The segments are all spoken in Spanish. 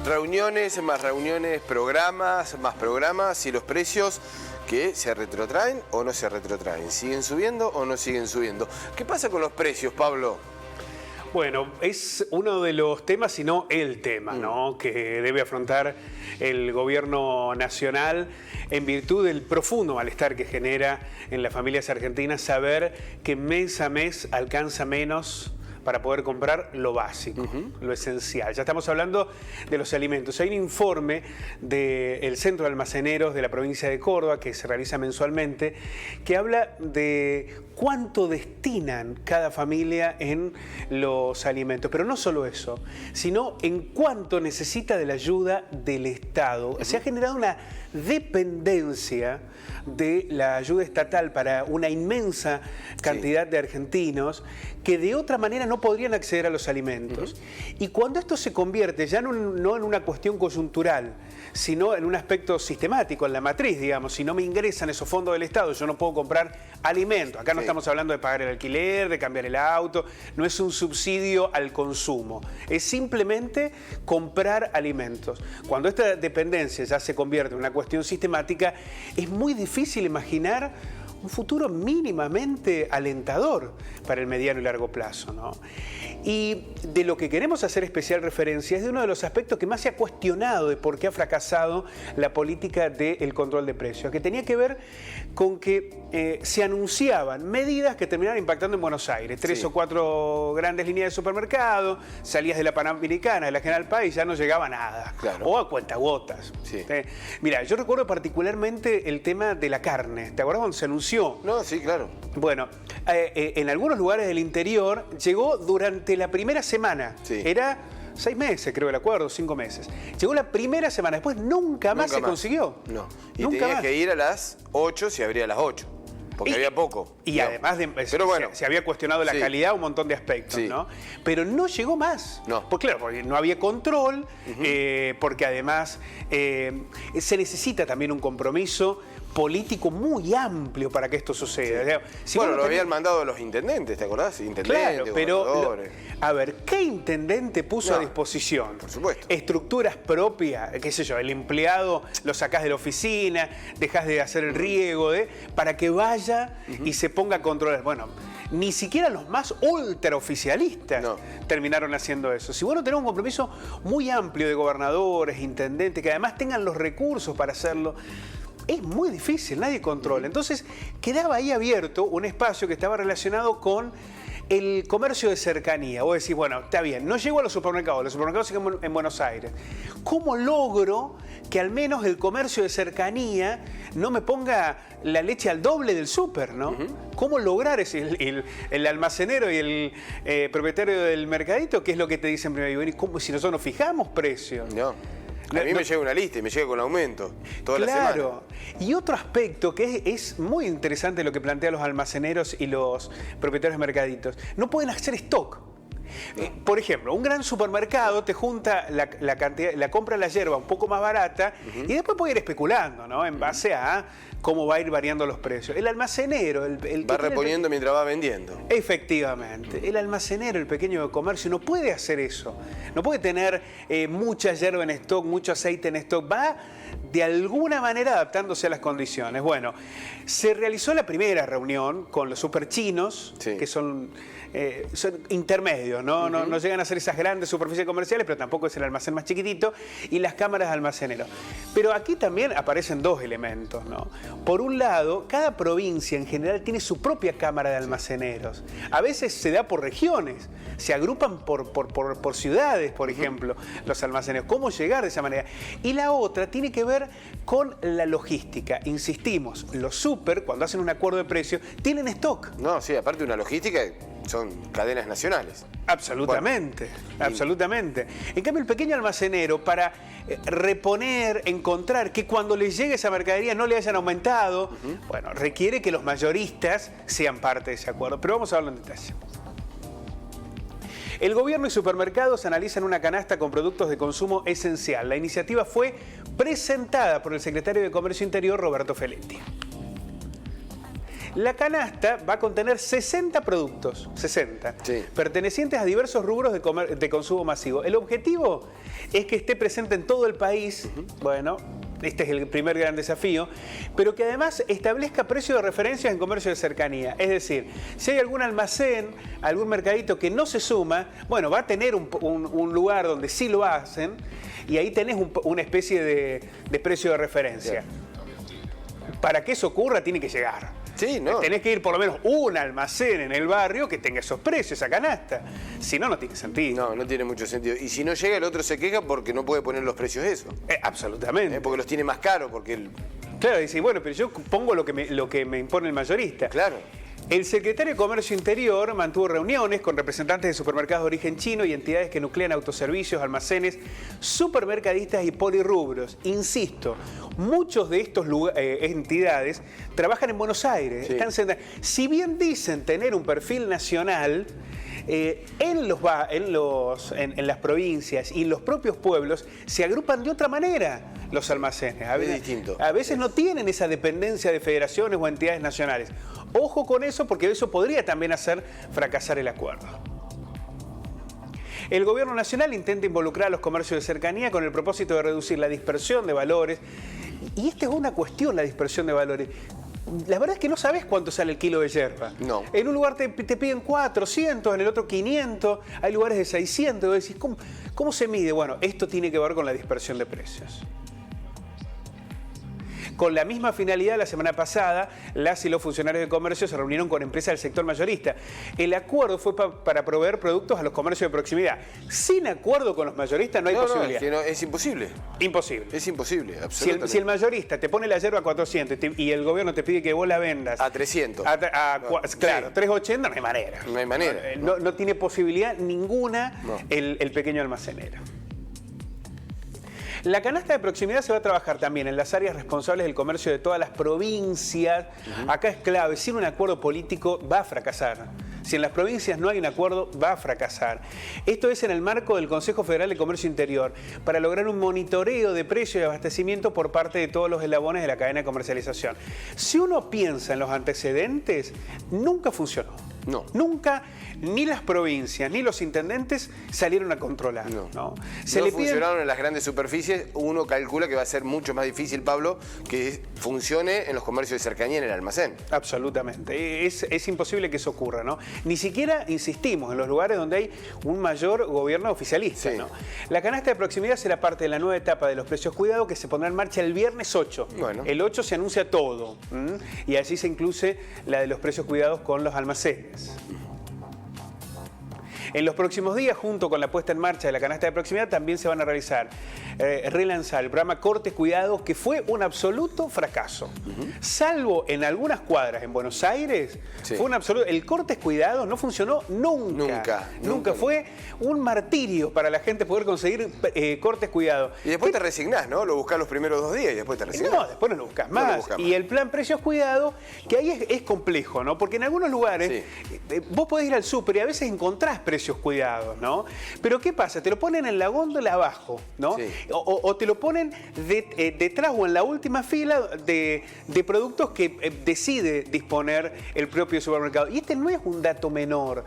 Reuniones, más reuniones, programas, más programas y los precios que se retrotraen o no se retrotraen. ¿Siguen subiendo o no siguen subiendo? ¿Qué pasa con los precios, Pablo? Bueno, es uno de los temas, si no el tema, ¿no?, que debe afrontar el gobierno nacional en virtud del profundo malestar que genera en las familias argentinas saber que mes a mes alcanza menos para poder comprar lo básico, lo esencial. Ya estamos hablando de los alimentos. Hay un informe del Centro de Almaceneros de la provincia de Córdoba que se realiza mensualmente que habla de cuánto destinan cada familia en los alimentos. Pero no solo eso, sino en cuánto necesita de la ayuda del Estado. Se ha generado una dependencia de la ayuda estatal para una inmensa cantidad de argentinos que de otra manera no podrían acceder a los alimentos. Y cuando esto se convierte ya no en una cuestión coyuntural, sino en un aspecto sistemático, en la matriz, digamos, si no me ingresan esos fondos del Estado, yo no puedo comprar alimentos. Acá no estamos hablando de pagar el alquiler, de cambiar el auto, no es un subsidio al consumo, es simplemente comprar alimentos. Cuando esta dependencia ya se convierte en una cuestión sistemática, es muy difícil imaginar un futuro mínimamente alentador para el mediano y largo plazo, ¿no? Y de lo que queremos hacer especial referencia es de uno de los aspectos que más se ha cuestionado de por qué ha fracasado la política del control de precios, que tenía que ver con que se anunciaban medidas que terminaron impactando en Buenos Aires. 3 o 4 grandes líneas de supermercado, salías de la Panamericana, de la General Paz y ya no llegaba nada. Claro. O a cuentagotas. Mira, yo recuerdo particularmente el tema de la carne. ¿Te acuerdas cuando se anunció? No, sí, claro. Bueno, en algunos lugares del interior llegó durante la primera semana. Era 6 meses, creo el acuerdo, 5 meses. Llegó la primera semana, después nunca más se consiguió. No. Y tenías que ir a las 8 si abría a las 8. Porque había poco. Y además pero bueno, se había cuestionado la calidad, un montón de aspectos, ¿no? Pero no llegó más. No. Pues claro, porque no había control, porque además se necesita también un compromiso político muy amplio para que esto suceda. O sea, si bueno, lo habían mandado los intendentes, ¿te acordás? Intendentes, claro, pero a ver, ¿qué intendente puso a disposición? Por supuesto. Estructuras propias, qué sé yo, el empleado lo sacás de la oficina, dejás de hacer el riego, para que vaya y se ponga a controlar. Bueno, ni siquiera los más ultraoficialistas terminaron haciendo eso. Si bueno, tenemos un compromiso muy amplio de gobernadores, intendentes, que además tengan los recursos para hacerlo, es muy difícil, nadie controla. Entonces quedaba ahí abierto un espacio que estaba relacionado con el comercio de cercanía. Vos decís, bueno, está bien, no llego a los supermercados siguen en Buenos Aires. ¿Cómo logro que al menos el comercio de cercanía no me ponga la leche al doble del súper, ¿no? ¿Cómo lograr el almacenero y el propietario del mercadito? ¿Qué es lo que te dicen primero? Y ¿cómo, si nosotros no fijamos precios? No. A mí me llega una lista y me llega con aumento toda la semana. Claro. Y otro aspecto que es muy interesante lo que plantean los almaceneros y los propietarios de mercaditos. No pueden hacer stock. Por ejemplo, un gran supermercado te junta la cantidad, la compra la yerba un poco más barata y después puede ir especulando, ¿no? En base a cómo va a ir variando los precios. El almacenero, el va reponiendo mientras va vendiendo. Efectivamente. El almacenero, el pequeño comercio, no puede hacer eso. No puede tener mucha yerba en stock, mucho aceite en stock. Va de alguna manera adaptándose a las condiciones. Bueno, se realizó la primera reunión con los superchinos, que son intermedios, ¿no? No llegan a ser esas grandes superficies comerciales, pero tampoco es el almacén más chiquitito, y las cámaras de almaceneros. Pero aquí también aparecen dos elementos, ¿no? Por un lado, cada provincia en general tiene su propia cámara de almaceneros. A veces se da por regiones, se agrupan por ciudades, por ejemplo, los almaceneros. ¿Cómo llegar de esa manera? Y la otra tiene que ver con la logística. Insistimos, los super, cuando hacen un acuerdo de precios, tienen stock. No, sí, aparte de una logística, son cadenas nacionales. Absolutamente, absolutamente. En cambio, el pequeño almacenero, para reponer, encontrar que cuando les llegue esa mercadería no le hayan aumentado, bueno, requiere que los mayoristas sean parte de ese acuerdo. Pero vamos a hablar en detalle. El gobierno y supermercados analizan una canasta con productos de consumo esencial. La iniciativa fue presentada por el secretario de Comercio Interior, Roberto Feletti. La canasta va a contener 60 productos, 60, sí, pertenecientes a diversos rubros de consumo masivo. El objetivo es que esté presente en todo el país, bueno, este es el primer gran desafío, pero que además establezca precios de referencia en comercio de cercanía. Es decir, si hay algún almacén, algún mercadito que no se suma, bueno, va a tener un lugar donde sí lo hacen y ahí tenés una especie de precio de referencia. Bien. Para que eso ocurra tiene que llegar. Sí, no. Tenés que ir por lo menos un almacén en el barrio que tenga esos precios, esa canasta. Si no, no tiene sentido. No, no tiene mucho sentido. Y si no llega, el otro se queja porque no puede poner los precios eso. Absolutamente. Porque los tiene más caros, porque... Claro, dice, bueno, pero yo pongo lo que me impone el mayorista. Claro. El secretario de Comercio Interior mantuvo reuniones con representantes de supermercados de origen chino y entidades que nuclean autoservicios, almacenes, supermercadistas y polirrubros. Insisto, muchos de estos entidades trabajan en Buenos Aires. Sí. Si bien dicen tener un perfil nacional, en las provincias y en los propios pueblos se agrupan de otra manera los almacenes. Es distinto. A veces no tienen esa dependencia de federaciones o entidades nacionales. Ojo con eso, porque eso podría también hacer fracasar el acuerdo. El gobierno nacional intenta involucrar a los comercios de cercanía con el propósito de reducir la dispersión de valores. Y esta es una cuestión, la dispersión de valores. La verdad es que no sabes cuánto sale el kilo de yerba. No. En un lugar te piden 400, en el otro 500, hay lugares de 600. Y vos decís, ¿cómo se mide? Bueno, esto tiene que ver con la dispersión de precios. Con la misma finalidad, la semana pasada, las y los funcionarios de comercio se reunieron con empresas del sector mayorista. El acuerdo fue para proveer productos a los comercios de proximidad. Sin acuerdo con los mayoristas no hay posibilidad. Es que no, es imposible. Imposible. Es imposible, absolutamente. Si el mayorista te pone la yerba a 400 y el gobierno te pide que vos la vendas a 300. Claro, sí. 380, no hay manera. No hay manera. No tiene posibilidad ninguna el pequeño almacenero. La canasta de proximidad se va a trabajar también en las áreas responsables del comercio de todas las provincias. Acá es clave, sin un acuerdo político va a fracasar. Si en las provincias no hay un acuerdo, va a fracasar. Esto es en el marco del Consejo Federal de Comercio Interior, para lograr un monitoreo de precio y abastecimiento por parte de todos los eslabones de la cadena de comercialización. Si uno piensa en los antecedentes, nunca funcionó. No. Nunca, ni las provincias, ni los intendentes salieron a controlar. No Funcionaron en las grandes superficies. Uno calcula que va a ser mucho más difícil, Pablo, que funcione en los comercios de cercanía en el almacén. Absolutamente. Es imposible que eso ocurra, ¿no? Ni siquiera, insistimos, en los lugares donde hay un mayor gobierno oficialista, sí, ¿no? La canasta de proximidad será parte de la nueva etapa de los precios cuidados que se pondrá en marcha el viernes 8. Bueno. El 8 se anuncia todo. Y allí se incluye la de los precios cuidados con los almacenes. En los próximos días, junto con la puesta en marcha de la canasta de proximidad, también se van a relanzar el programa Cortes Cuidados, que fue un absoluto fracaso. Salvo en algunas cuadras en Buenos Aires, sí, fue un absoluto... El Cortes Cuidados no funcionó nunca. Fue un martirio para la gente poder conseguir cortes cuidados. Y después te resignás, ¿no? Lo buscás los primeros 2 días y después te resignás. No, después no lo buscas más. Y el plan precios cuidados, que ahí es complejo, ¿no? Porque en algunos lugares vos podés ir al súper y a veces encontrás precios cuidados, ¿no? Pero ¿qué pasa? Te lo ponen en la góndola abajo, ¿no? Sí. O te lo ponen detrás o en la última fila de productos que decide disponer el propio supermercado. Y este no es un dato menor,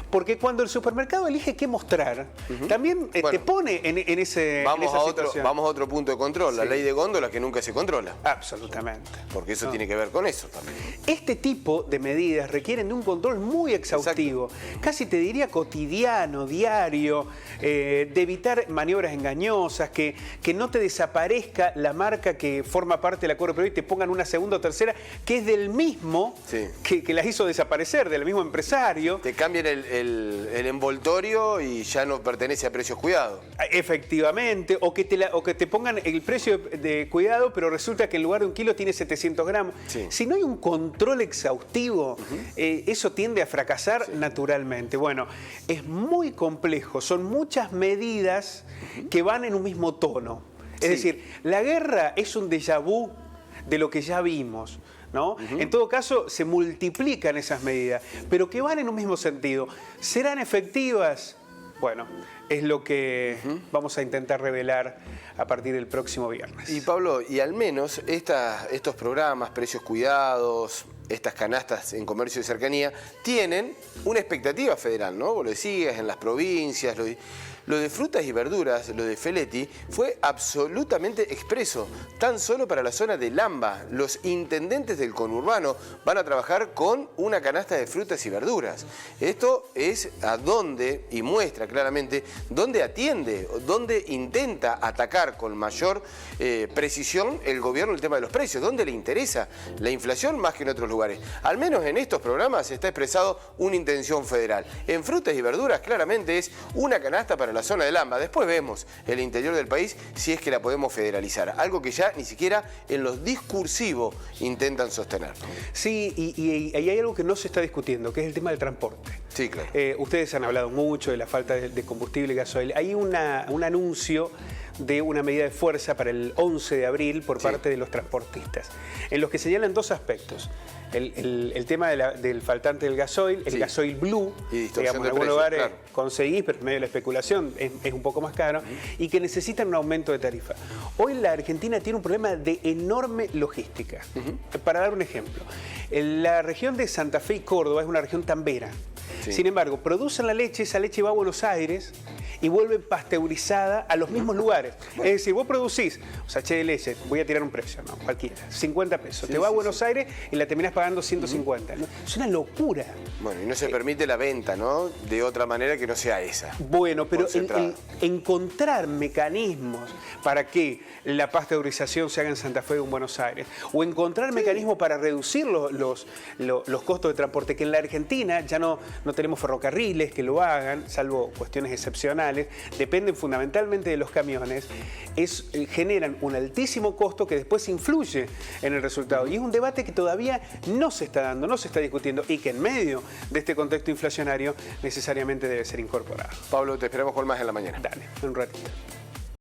porque cuando el supermercado elige qué mostrar, también te pone en esa situación. Vamos a otro punto de control, la ley de góndolas que nunca se controla. Absolutamente. Porque eso tiene que ver con eso también. Este tipo de medidas requieren de un control muy exhaustivo, casi te diría cotidiano, diario, de evitar maniobras engañosas, que no te desaparezca la marca que forma parte del acuerdo previo y te pongan una segunda o tercera que es del mismo que las hizo desaparecer, del mismo empresario. Te cambian el envoltorio y ya no pertenece a precios cuidados. Efectivamente, o que te pongan el precio de cuidado, pero resulta que en lugar de 1 kilo tiene 700 gramos. Sí. Si no hay un control exhaustivo, eso tiende a fracasar naturalmente. Bueno, es muy complejo, son muchas medidas que van en un mismo tono. Es decir, la guerra es un déjà vu de lo que ya vimos, ¿no? En todo caso, se multiplican esas medidas, pero que van en un mismo sentido. ¿Serán efectivas? Bueno, es lo que vamos a intentar revelar a partir del próximo viernes. Y Pablo, y al menos estos programas, precios cuidados, estas canastas en comercio de cercanía, tienen una expectativa federal, ¿no? Vos lo decías, en las provincias, lo de frutas y verduras, lo de Feletti, fue absolutamente expreso, tan solo para la zona de Lamba. Los intendentes del conurbano van a trabajar con una canasta de frutas y verduras. Esto es a dónde, y muestra claramente, dónde atiende, dónde intenta atacar con mayor precisión el gobierno el tema de los precios, dónde le interesa la inflación más que en otros lugares. Al menos en estos programas está expresado una intención federal. En frutas y verduras claramente es una canasta para la zona de Lamba. Después vemos el interior del país si es que la podemos federalizar. Algo que ya ni siquiera en los discursivos intentan sostener. Sí, y hay algo que no se está discutiendo, que es el tema del transporte. Sí, claro. Ustedes han hablado mucho de la falta de combustible y gasoil. Hay un anuncio de una medida de fuerza para el 11 de abril por parte de los transportistas, en los que señalan dos aspectos. El tema del faltante del gasoil, el gasoil blue, y digamos, en algunos lugares conseguís, pero en medio de la especulación es un poco más caro, y que necesitan un aumento de tarifa. Hoy la Argentina tiene un problema de enorme logística. Para dar un ejemplo, la región de Santa Fe y Córdoba es una región tambera. Sin embargo, producen la leche, esa leche va a Buenos Aires y vuelve pasteurizada a los mismos lugares. Es decir, vos producís un sachet de leche, voy a tirar un precio, ¿no? Cualquiera, 50 pesos. Te va a Buenos Aires y la terminás pagando 150. ¿No? Es una locura. Bueno, y no se permite la venta, ¿no? De otra manera que no sea esa. Bueno, pero encontrar mecanismos para que la pasteurización se haga en Santa Fe o en Buenos Aires, o encontrar mecanismos para reducir los costos de transporte, que en la Argentina ya no tenemos ferrocarriles que lo hagan, salvo cuestiones excepcionales, dependen fundamentalmente de los camiones, generan un altísimo costo que después influye en el resultado. Y es un debate que todavía no se está dando, no se está discutiendo, y que en medio de este contexto inflacionario necesariamente debe ser incorporado. Pablo, te esperamos con más en la mañana. Dale, un ratito.